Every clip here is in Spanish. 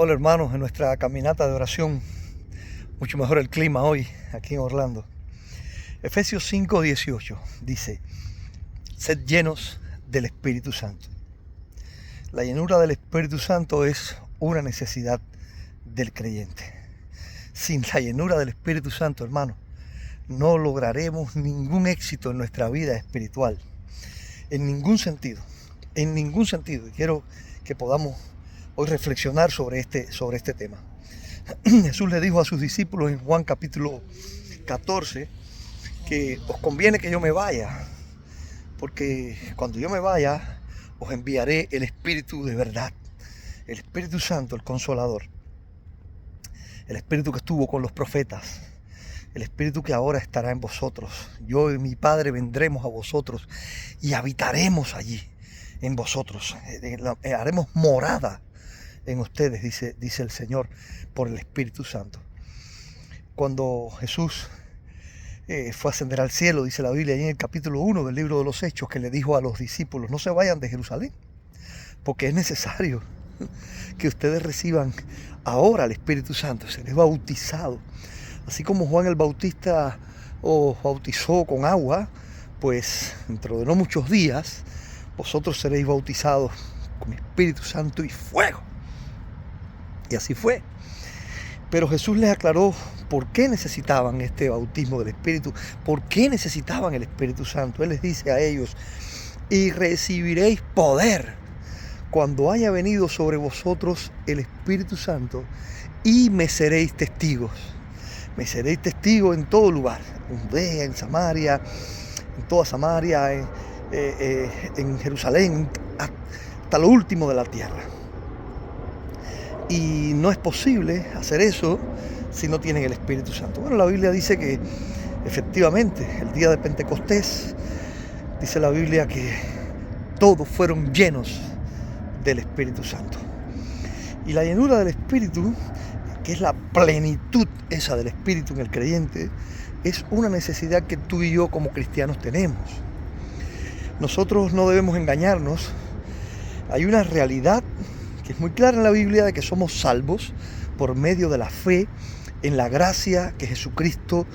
Hola hermanos, en nuestra caminata de oración, mucho mejor el clima hoy aquí en Orlando. Efesios 5:18 dice: sed llenos del Espíritu Santo. La llenura del Espíritu Santo es una necesidad del creyente. Sin la llenura del Espíritu Santo, hermanos, no lograremos ningún éxito en nuestra vida espiritual. En ningún sentido. En ningún sentido. Y quiero que podamos hoy reflexionar sobre este tema. Jesús le dijo a sus discípulos en Juan capítulo 14 que os conviene que yo me vaya, porque cuando yo me vaya os enviaré el Espíritu de verdad, el Espíritu Santo, el Consolador, el Espíritu que estuvo con los profetas, el Espíritu que ahora estará en vosotros. Yo y mi Padre vendremos a vosotros y habitaremos allí en vosotros, haremos morada en ustedes, dice el Señor, por el Espíritu Santo. Cuando Jesús fue a ascender al cielo, dice la Biblia, ahí en el capítulo 1 del libro de los Hechos, que le dijo a los discípulos: no se vayan de Jerusalén, porque es necesario que ustedes reciban ahora el Espíritu Santo, seréis bautizados. Así como Juan el Bautista os bautizó con agua, pues dentro de no muchos días vosotros seréis bautizados con Espíritu Santo y fuego. Y así fue. Pero Jesús les aclaró por qué necesitaban este bautismo del Espíritu, por qué necesitaban el Espíritu Santo. Él les dice a ellos: y recibiréis poder cuando haya venido sobre vosotros el Espíritu Santo, y me seréis testigos. Me seréis testigos en todo lugar, en Judea, en Samaria, en toda Samaria, en Jerusalén, hasta lo último de la tierra. Y no es posible hacer eso si no tienen el Espíritu Santo. Bueno, la Biblia dice que efectivamente el día de Pentecostés, dice la Biblia que todos fueron llenos del Espíritu Santo. Y la llenura del Espíritu, que es la plenitud esa del Espíritu en el creyente, es una necesidad que tú y yo como cristianos tenemos. Nosotros no debemos engañarnos. Hay una realidad que es muy clara en la Biblia de que somos salvos por medio de la fe en la gracia que Jesucristo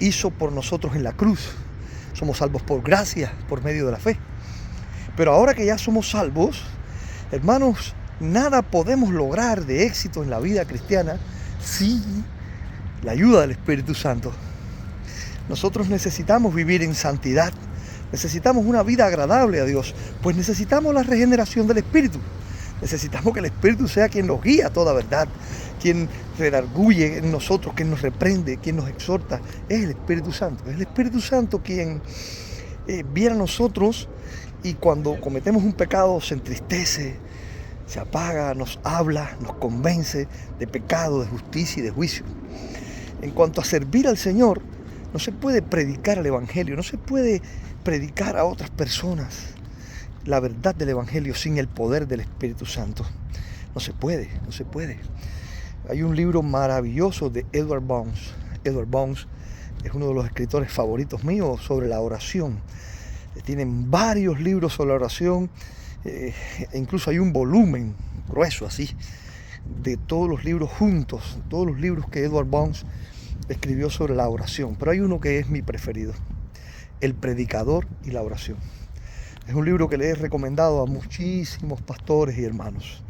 hizo por nosotros en la cruz. Somos salvos por gracia, por medio de la fe. Pero ahora que ya somos salvos, hermanos, nada podemos lograr de éxito en la vida cristiana sin la ayuda del Espíritu Santo. Nosotros necesitamos vivir en santidad, necesitamos una vida agradable a Dios, pues necesitamos la regeneración del Espíritu. Necesitamos que el Espíritu sea quien nos guía a toda verdad, quien redarguye en nosotros, quien nos reprende, quien nos exhorta. Es el Espíritu Santo. Es el Espíritu Santo quien viene a nosotros y cuando cometemos un pecado se entristece, se apaga, nos habla, nos convence de pecado, de justicia y de juicio. En cuanto a servir al Señor, no se puede predicar el Evangelio, no se puede predicar a otras personas la verdad del Evangelio sin el poder del Espíritu Santo. No se puede. Hay un libro maravilloso de Edward Bones. Edward Bones es uno de los escritores favoritos míos sobre la oración. Tienen varios libros sobre la oración, e incluso hay un volumen grueso así, de todos los libros juntos, todos los libros que Edward Bones escribió sobre la oración. Pero hay uno que es mi preferido: El predicador y la oración. Es un libro que le he recomendado a muchísimos pastores y hermanos.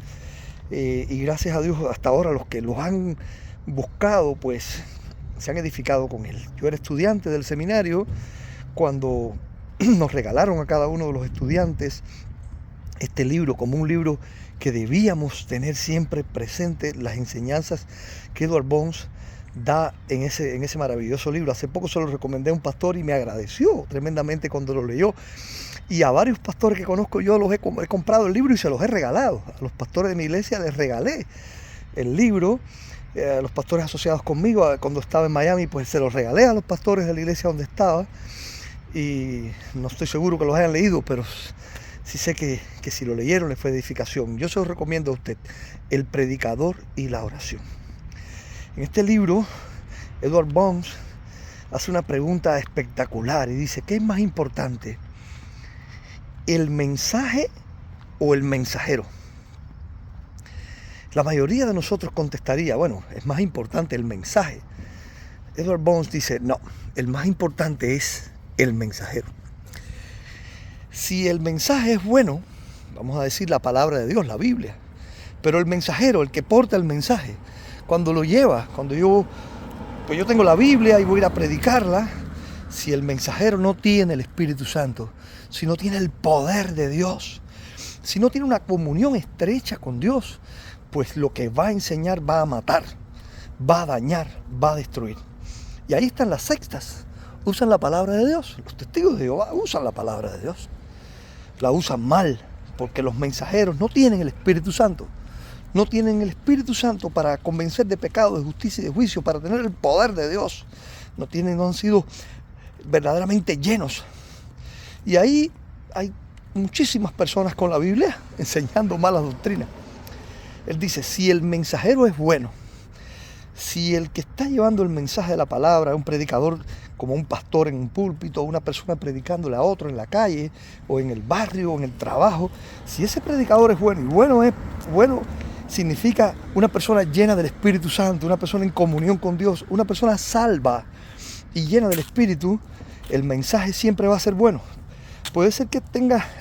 Y gracias a Dios, hasta ahora los que los han buscado, pues se han edificado con él. Yo era estudiante del seminario cuando nos regalaron a cada uno de los estudiantes este libro como un libro que debíamos tener siempre presente, las enseñanzas que Edward Bones da en ese maravilloso libro. Hace poco se lo recomendé a un pastor y me agradeció tremendamente cuando lo leyó. Y a varios pastores que conozco yo los he comprado el libro y se los he regalado. A los pastores de mi iglesia les regalé el libro. A los pastores asociados conmigo, cuando estaba en Miami, pues se los regalé a los pastores de la iglesia donde estaba. Y no estoy seguro que los hayan leído, pero sí sé que si lo leyeron les fue edificación. Yo se los recomiendo a usted: El predicador y la oración. En este libro, Edward Bones hace una pregunta espectacular y dice: ¿qué es más importante, el mensaje o el mensajero? La mayoría de nosotros contestaría, bueno, es más importante el mensaje. Edward Bones dice, no, el más importante es el mensajero. Si el mensaje es bueno, vamos a decir la palabra de Dios, la Biblia, pero el mensajero, el que porta el mensaje, cuando lo lleva, cuando yo tengo la Biblia y voy a ir a predicarla, si el mensajero no tiene el Espíritu Santo, si no tiene el poder de Dios, si no tiene una comunión estrecha con Dios, pues lo que va a enseñar va a matar, va a dañar, va a destruir. Y ahí están las sectas, usan la palabra de Dios, los testigos de Jehová usan la palabra de Dios, la usan mal, porque los mensajeros no tienen el Espíritu Santo, no tienen el Espíritu Santo para convencer de pecado, de justicia y de juicio, para tener el poder de Dios, no han sido verdaderamente llenos. Y ahí hay muchísimas personas con la Biblia enseñando malas doctrinas. Él dice, si el mensajero es bueno, si el que está llevando el mensaje de la palabra, un predicador como un pastor en un púlpito, una persona predicándole a otro en la calle, o en el barrio, o en el trabajo, si ese predicador es bueno, y bueno significa una persona llena del Espíritu Santo, una persona en comunión con Dios, una persona salva y llena del Espíritu, el mensaje siempre va a ser bueno. Puede ser que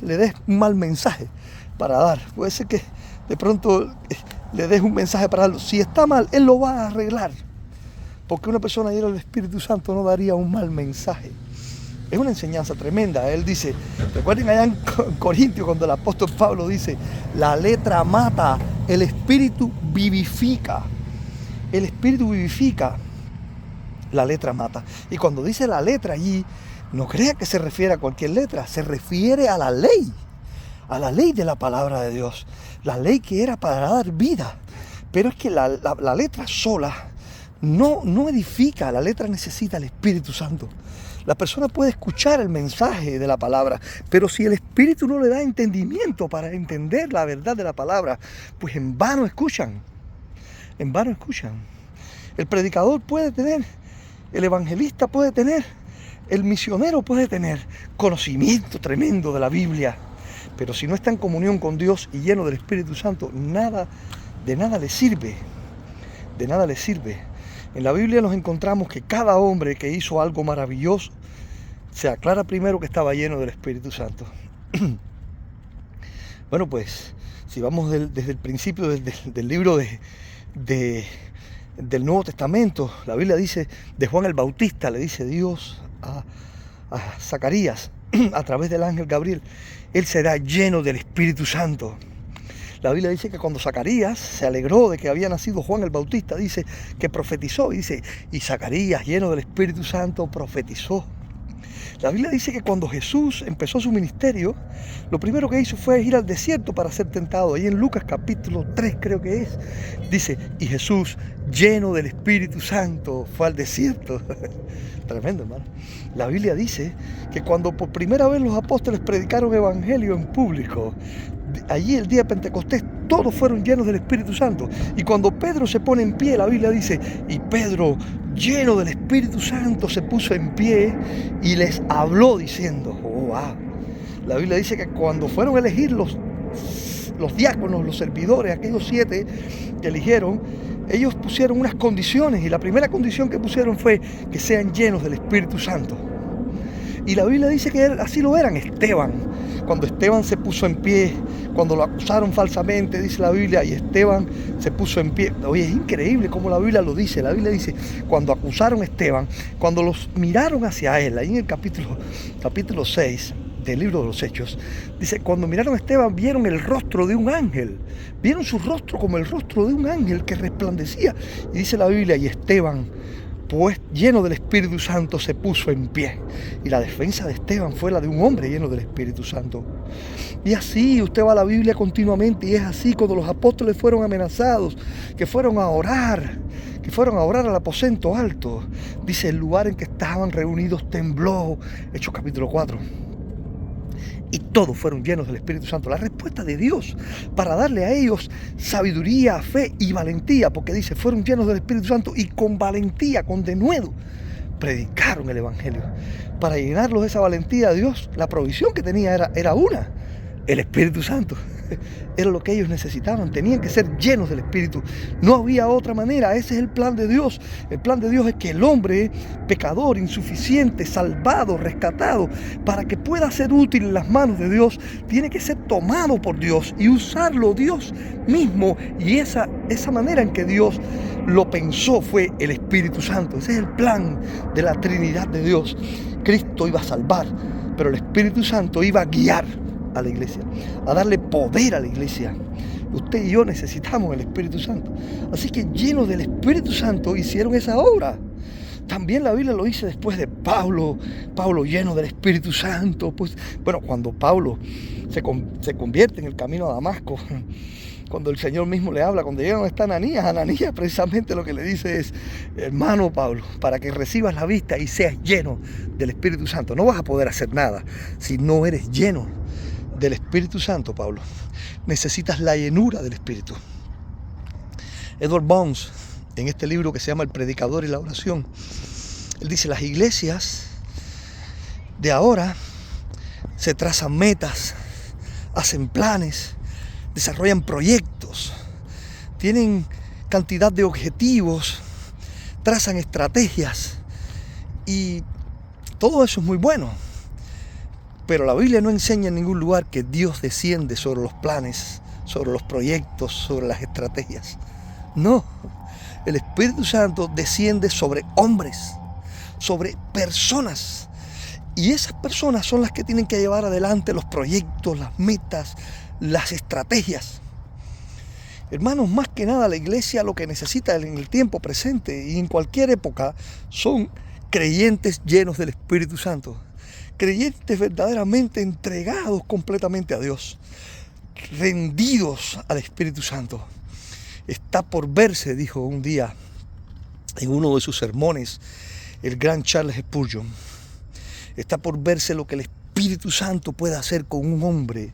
le des un mal mensaje para dar, puede ser que de pronto le des un mensaje para darlo. Si está mal, Él lo va a arreglar, porque una persona llena del Espíritu Santo no daría un mal mensaje. Es una enseñanza tremenda. Él dice, recuerden allá en Corintios cuando el apóstol Pablo dice, la letra mata, el Espíritu vivifica. El Espíritu vivifica, la letra mata. Y cuando dice la letra allí, no crea que se refiere a cualquier letra, se refiere a la ley de la palabra de Dios, la ley que era para dar vida. Pero es que la letra sola no edifica, la letra necesita el Espíritu Santo. La persona puede escuchar el mensaje de la palabra, pero si el Espíritu no le da entendimiento para entender la verdad de la palabra, pues en vano escuchan. En vano escuchan. El predicador puede tener, el evangelista puede tener, el misionero puede tener conocimiento tremendo de la Biblia, pero si no está en comunión con Dios y lleno del Espíritu Santo, de nada le sirve. De nada le sirve. En la Biblia nos encontramos que cada hombre que hizo algo maravilloso se aclara primero que estaba lleno del Espíritu Santo. Bueno, pues, si vamos desde el principio del libro del Nuevo Testamento, la Biblia dice, de Juan el Bautista, le dice Dios a Zacarías, a través del ángel Gabriel, él será lleno del Espíritu Santo. La Biblia dice que cuando Zacarías se alegró de que había nacido Juan el Bautista, dice que profetizó, y Zacarías, lleno del Espíritu Santo, profetizó. La Biblia dice que cuando Jesús empezó su ministerio, lo primero que hizo fue ir al desierto para ser tentado. Ahí en Lucas capítulo 3 creo que es, dice, y Jesús, lleno del Espíritu Santo, fue al desierto. Tremendo, hermano. La Biblia dice que cuando por primera vez los apóstoles predicaron evangelio en público, allí el día de Pentecostés, todos fueron llenos del Espíritu Santo. Y cuando Pedro se pone en pie, la Biblia dice, y Pedro, lleno del Espíritu Santo, se puso en pie y les habló diciendo, oh, wow. La Biblia dice que cuando fueron a elegir los diáconos, los servidores, aquellos 7 que eligieron, ellos pusieron unas condiciones, y la primera condición que pusieron fue que sean llenos del Espíritu Santo. Y la Biblia dice que así lo eran. Esteban, cuando Esteban se puso en pie, cuando lo acusaron falsamente, dice la Biblia, y Esteban se puso en pie. Oye, es increíble cómo la Biblia lo dice. La Biblia dice, cuando acusaron a Esteban, cuando los miraron hacia él, ahí en el capítulo 6 del libro de los Hechos, dice, cuando miraron a Esteban, vieron el rostro de un ángel. Vieron su rostro como el rostro de un ángel que resplandecía. Y dice la Biblia, y Esteban, pues lleno del Espíritu Santo, se puso en pie. Y la defensa de Esteban fue la de un hombre lleno del Espíritu Santo. Y así usted va a la Biblia continuamente, y es así cuando los apóstoles fueron amenazados, que fueron a orar al aposento alto. Dice, el lugar en que estaban reunidos tembló. Hechos capítulo 4. Y todos fueron llenos del Espíritu Santo. La respuesta de Dios para darle a ellos sabiduría, fe y valentía, porque dice, fueron llenos del Espíritu Santo y con valentía, con denuedo, predicaron el Evangelio. Para llenarlos de esa valentía, Dios, la provisión que tenía era una, el Espíritu Santo. Era lo que ellos necesitaban. Tenían que ser llenos del Espíritu. No había otra manera. Ese es el plan de Dios. El plan de Dios es que el hombre pecador, insuficiente, salvado, rescatado, para que pueda ser útil en las manos de Dios, tiene que ser tomado por Dios y usarlo Dios mismo. Y esa manera en que Dios lo pensó fue el Espíritu Santo. Ese es el plan de la Trinidad de Dios. Cristo iba a salvar, pero el Espíritu Santo iba a guiar a la iglesia, a darle poder a la iglesia. Usted y yo necesitamos el Espíritu Santo. Así que llenos del Espíritu Santo hicieron esa obra. También la Biblia lo dice después de Pablo lleno del Espíritu Santo. Pues, bueno, cuando Pablo se convierte en el camino a Damasco, cuando el Señor mismo le habla, cuando llega donde está Ananías precisamente lo que le dice es: hermano Pablo, para que recibas la vista y seas lleno del Espíritu Santo. No vas a poder hacer nada si no eres lleno del Espíritu Santo, Pablo. Necesitas la llenura del Espíritu. Edward Bones, en este libro que se llama El Predicador y la Oración, él dice: las iglesias de ahora se trazan metas, hacen planes, desarrollan proyectos, tienen cantidad de objetivos, trazan estrategias, y todo eso es muy bueno. Pero la Biblia no enseña en ningún lugar que Dios desciende sobre los planes, sobre los proyectos, sobre las estrategias. No, el Espíritu Santo desciende sobre hombres, sobre personas. Y esas personas son las que tienen que llevar adelante los proyectos, las metas, las estrategias. Hermanos, más que nada la iglesia lo que necesita en el tiempo presente y en cualquier época son creyentes llenos del Espíritu Santo. Creyentes verdaderamente entregados completamente a Dios, rendidos al Espíritu Santo. Está por verse, dijo un día en uno de sus sermones el gran Charles Spurgeon, está por verse lo que el Espíritu Santo puede hacer con un hombre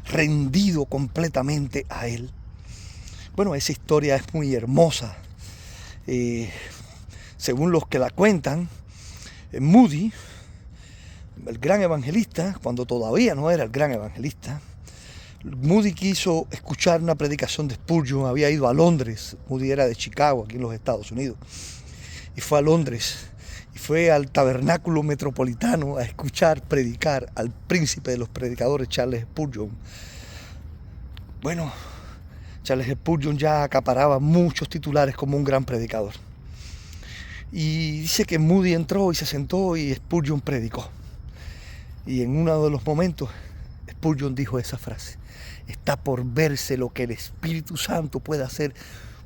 rendido completamente a Él. Bueno, esa historia es muy hermosa. Según los que la cuentan, Moody, el gran evangelista, cuando todavía no era el gran evangelista, Moody quiso escuchar una predicación de Spurgeon. Había ido a Londres. Moody era de Chicago, aquí en los Estados Unidos, y fue a Londres y fue al tabernáculo metropolitano a escuchar predicar al príncipe de los predicadores, Charles Spurgeon. Bueno, Charles Spurgeon ya acaparaba muchos titulares como un gran predicador, y dice que Moody entró y se sentó y Spurgeon predicó. Y en uno de los momentos Spurgeon dijo esa frase: está por verse lo que el Espíritu Santo puede hacer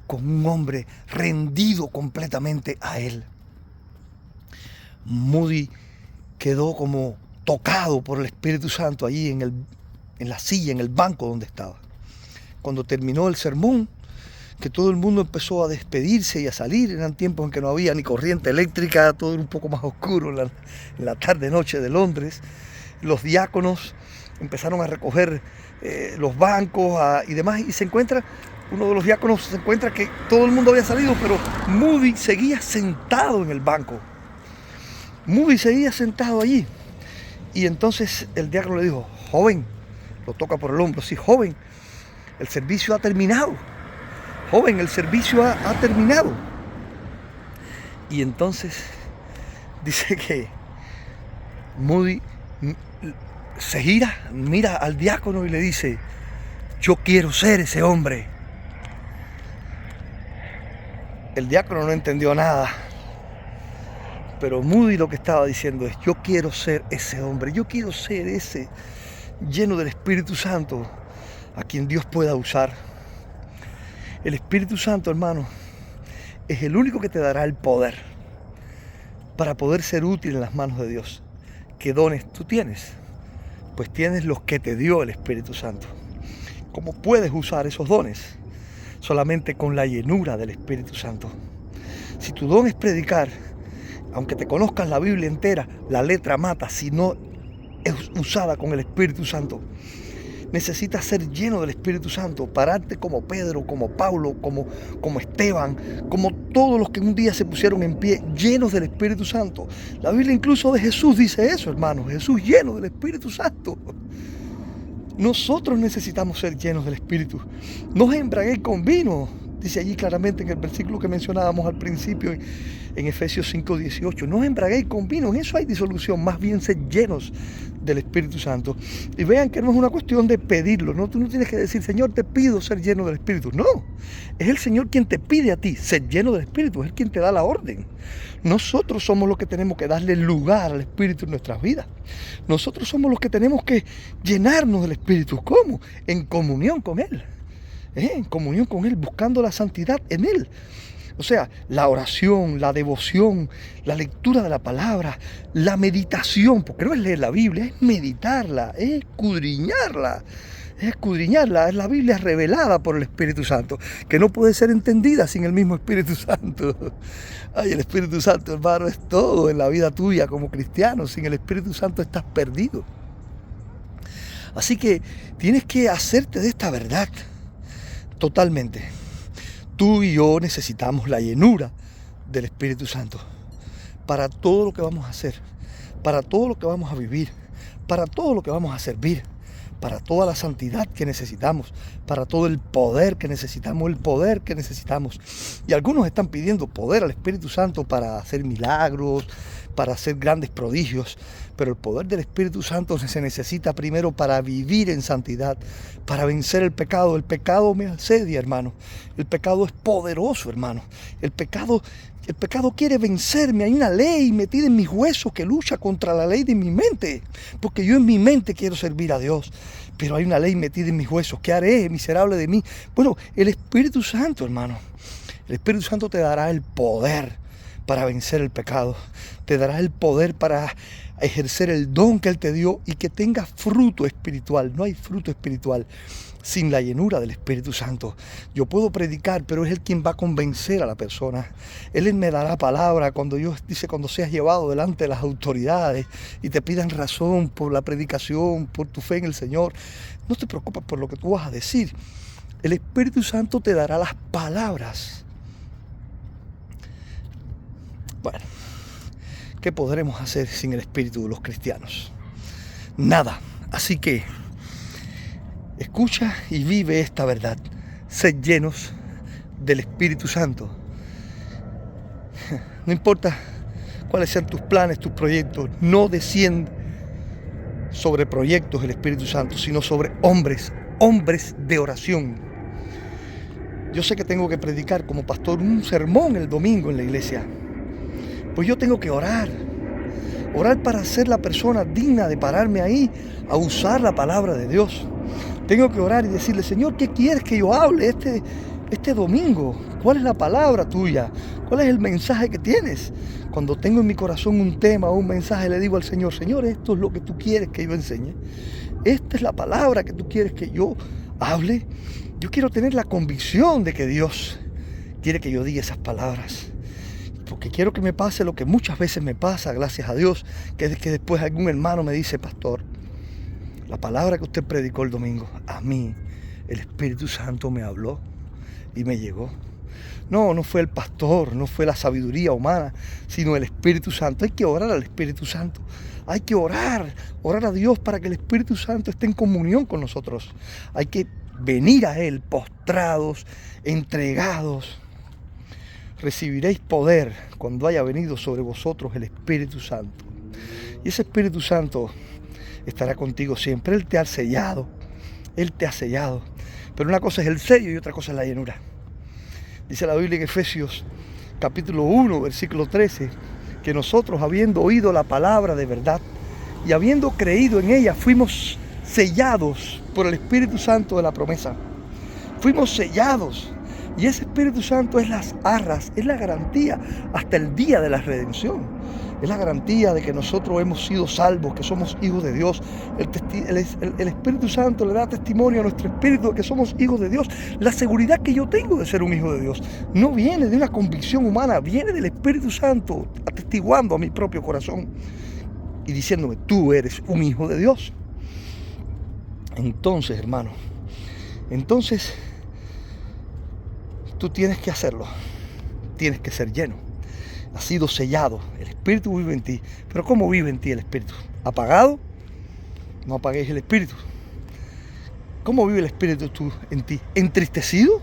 con un hombre rendido completamente a Él. Moody quedó como tocado por el Espíritu Santo allí en la silla, en el banco donde estaba. Cuando terminó el sermón, que todo el mundo empezó a despedirse y a salir, eran tiempos en que no había ni corriente eléctrica, todo era un poco más oscuro en la tarde-noche de Londres. Los diáconos empezaron a recoger los bancos y demás, y uno de los diáconos se encuentra que todo el mundo había salido, pero Moody seguía sentado en el banco. Moody seguía sentado allí. Y entonces el diácono le dijo: joven, lo toca por el hombro: sí, joven, el servicio ha terminado. Joven, el servicio ha terminado. Y entonces dice que Moody se gira, mira al diácono y le dice: yo quiero ser ese hombre. El diácono no entendió nada, pero Moody lo que estaba diciendo es: yo quiero ser ese hombre, yo quiero ser ese lleno del Espíritu Santo a quien Dios pueda usar. El Espíritu Santo, hermano, es el único que te dará el poder para poder ser útil en las manos de Dios. ¿Qué dones tú tienes? Pues tienes los que te dio el Espíritu Santo. ¿Cómo puedes usar esos dones? Solamente con la llenura del Espíritu Santo. Si tu don es predicar, aunque te conozcas la Biblia entera, la letra mata si no es usada con el Espíritu Santo. Necesitas ser lleno del Espíritu Santo, pararte como Pedro, como Pablo, como Esteban, como todos los que un día se pusieron en pie, llenos del Espíritu Santo. La Biblia incluso de Jesús dice eso, hermanos: Jesús lleno del Espíritu Santo. Nosotros necesitamos ser llenos del Espíritu. No os embriaguéis con vino, dice allí claramente en el versículo que mencionábamos al principio en Efesios 5:18. No os embriaguéis con vino, en eso hay disolución, más bien ser llenos del Espíritu Santo. Y vean que no es una cuestión de pedirlo, ¿no? Tú no tienes que decir, Señor, te pido ser lleno del Espíritu. No, es el Señor quien te pide a ti ser lleno del Espíritu, es Él quien te da la orden. Nosotros somos los que tenemos que darle lugar al Espíritu en nuestras vidas. Nosotros somos los que tenemos que llenarnos del Espíritu. ¿Cómo? En comunión con Él. En comunión con Él, buscando la santidad en Él. O sea, la oración, la devoción, la lectura de la palabra, la meditación, porque no es leer la Biblia, es meditarla, es escudriñarla. Es escudriñarla, es la Biblia revelada por el Espíritu Santo, que no puede ser entendida sin el mismo Espíritu Santo. Ay, el Espíritu Santo, hermano, es todo en la vida tuya como cristiano. Sin el Espíritu Santo estás perdido. Así que tienes que hacerte de esta verdad totalmente. Tú y yo necesitamos la llenura del Espíritu Santo para todo lo que vamos a hacer, para todo lo que vamos a vivir, para todo lo que vamos a servir, para toda la santidad que necesitamos, para todo el poder que necesitamos, Y algunos están pidiendo poder al Espíritu Santo para hacer milagros, para hacer grandes prodigios, pero el poder del Espíritu Santo se necesita primero para vivir en santidad, para vencer el pecado. El pecado me asedia, hermano. El pecado es poderoso, hermano. El pecado quiere vencerme. Hay una ley metida en mis huesos que lucha contra la ley de mi mente, porque yo en mi mente quiero servir a Dios, pero hay una ley metida en mis huesos. ¿Qué haré, miserable de mí? Bueno, el Espíritu Santo, hermano. El Espíritu Santo te dará el poder para vencer el pecado. Te dará el poder para ejercer el don que Él te dio y que tengas fruto espiritual. No hay fruto espiritual sin la llenura del Espíritu Santo. Yo puedo predicar, pero es Él quien va a convencer a la persona. Él me dará palabra cuando seas llevado delante de las autoridades y te pidan razón por la predicación, por tu fe en el Señor. No te preocupes por lo que tú vas a decir. El Espíritu Santo te dará las palabras. Bueno, ¿qué podremos hacer sin el Espíritu de los cristianos? Nada. Así que escucha y vive esta verdad. Sed llenos del Espíritu Santo. No importa cuáles sean tus planes, tus proyectos, no desciende sobre proyectos el Espíritu Santo, sino sobre hombres de oración. Yo sé que tengo que predicar como pastor un sermón el domingo en la iglesia. Pues yo tengo que orar para ser la persona digna de pararme ahí a usar la palabra de Dios. Tengo que orar y decirle, Señor, ¿qué quieres que yo hable este domingo? ¿Cuál es la palabra tuya? ¿Cuál es el mensaje que tienes? Cuando tengo en mi corazón un tema o un mensaje, le digo al Señor, Señor, esto es lo que tú quieres que yo enseñe. Esta es la palabra que tú quieres que yo hable. Yo quiero tener la convicción de que Dios quiere que yo diga esas palabras. Porque quiero que me pase lo que muchas veces me pasa, gracias a Dios, que es que después algún hermano me dice, pastor, la palabra que usted predicó el domingo, a mí el Espíritu Santo me habló y me llegó. No fue el pastor, no fue la sabiduría humana, sino el Espíritu Santo. Hay que orar al Espíritu Santo. Hay que orar a Dios para que el Espíritu Santo esté en comunión con nosotros. Hay que venir a Él postrados, entregados. Recibiréis poder cuando haya venido sobre vosotros el Espíritu Santo. Y ese Espíritu Santo estará contigo siempre. Él te ha sellado. Pero una cosa es el sello y otra cosa es la llenura. Dice la Biblia en Efesios capítulo 1, versículo 13, que nosotros, habiendo oído la palabra de verdad y habiendo creído en ella, fuimos sellados por el Espíritu Santo de la promesa. Fuimos sellados. Y ese Espíritu Santo es las arras, es la garantía hasta el día de la redención. Es la garantía de que nosotros hemos sido salvos, que somos hijos de Dios. El Espíritu Santo le da testimonio a nuestro espíritu de que somos hijos de Dios. La seguridad que yo tengo de ser un hijo de Dios no viene de una convicción humana, viene del Espíritu Santo atestiguando a mi propio corazón y diciéndome, tú eres un hijo de Dios. Entonces, hermano, tú tienes que hacerlo, tienes que ser lleno, has sido sellado, el Espíritu vive en ti. Pero ¿cómo vive en ti el Espíritu? ¿Apagado? No apaguéis el Espíritu. ¿Cómo vive el Espíritu en ti? ¿Entristecido?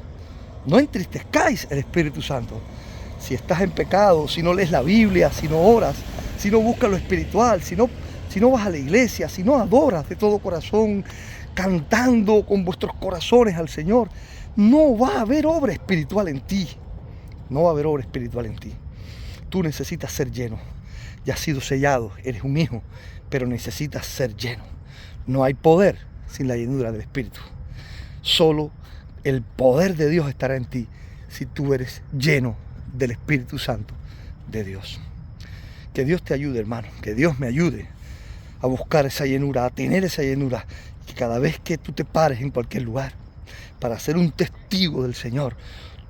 No entristezcáis el Espíritu Santo. Si estás en pecado, si no lees la Biblia, si no oras, si no buscas lo espiritual, si no vas a la iglesia, si no adoras de todo corazón, cantando con vuestros corazones al Señor, no va a haber obra espiritual en ti. No va a haber obra espiritual en ti. Tú necesitas ser lleno. Ya has sido sellado, eres un hijo, pero necesitas ser lleno. No hay poder sin la llenura del Espíritu. Solo el poder de Dios estará en ti si tú eres lleno del Espíritu Santo de Dios. Que Dios te ayude, hermano, que Dios me ayude a buscar esa llenura, a tener esa llenura. Y cada vez que tú te pares en cualquier lugar para ser un testigo del Señor,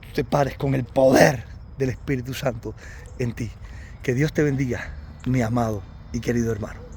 tú te pares con el poder del Espíritu Santo en ti. Que Dios te bendiga, mi amado y querido hermano.